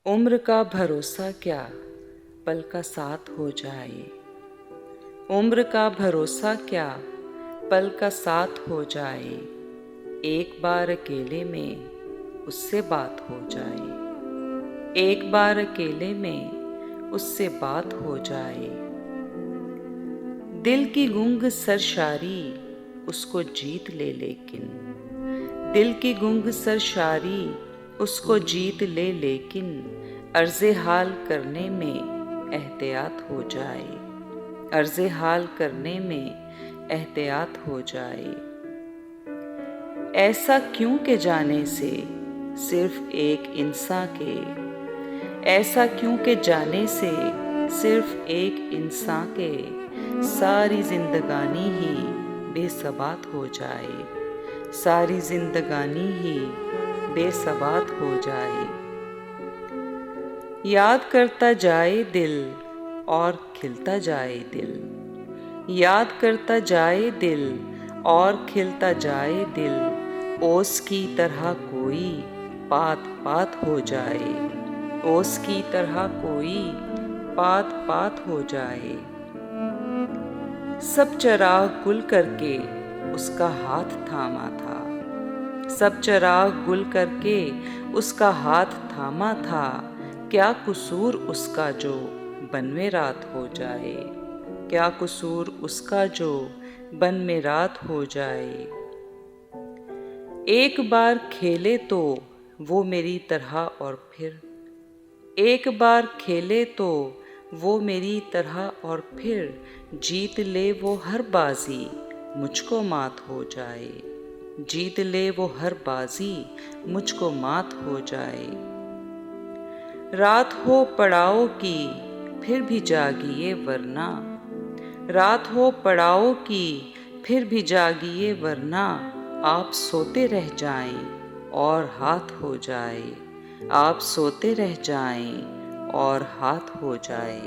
उम्र का भरोसा क्या पल का साथ हो जाए। उम्र का भरोसा क्या पल का साथ हो जाए। एक बार अकेले में उससे बात हो जाए। एक बार अकेले में उससे बात हो जाए। दिल की गूंग सरशारी उसको जीत ले लेकिन दिल की गूंग सरशारी उसको जीत ले लेकिन अर्ज़े हाल करने में एहतियात हो जाए। अर्ज़े हाल करने में एहतियात हो जाए। ऐसा क्यों के जाने से सिर्फ एक इंसान के ऐसा क्यों के जाने से सिर्फ एक इंसान के सारी जिंदगानी ही बेसबात हो जाए। सारी जिंदगानी ही बेसबात हो जाए। याद करता जाए दिल और खिलता जाए दिल। याद करता जाए दिल और खिलता जाए दिल। ओस की तरह कोई पात पात हो जाए। ओस की तरह कोई पात पात हो जाए। सब चिराग गुल करके उसका हाथ थामा था। सब चिराग गुल करके उसका हाथ थामा था। क्या कसूर उसका जो बन में रात हो जाए। क्या कसूर उसका जो बन में रात हो जाए। एक बार खेले तो वो मेरी तरह और फिर एक बार खेले तो वो मेरी तरह और फिर जीत ले वो हर बाजी मुझको मात हो जाए। जीत ले वो हर बाजी मुझको मात हो जाए। रात हो पड़ाव की फिर भी जागिए वरना रात हो पड़ाव की फिर भी जागिए वरना आप सोते रह जाएं और हाथ हो जाए। आप सोते रह जाएं और हाथ हो जाए।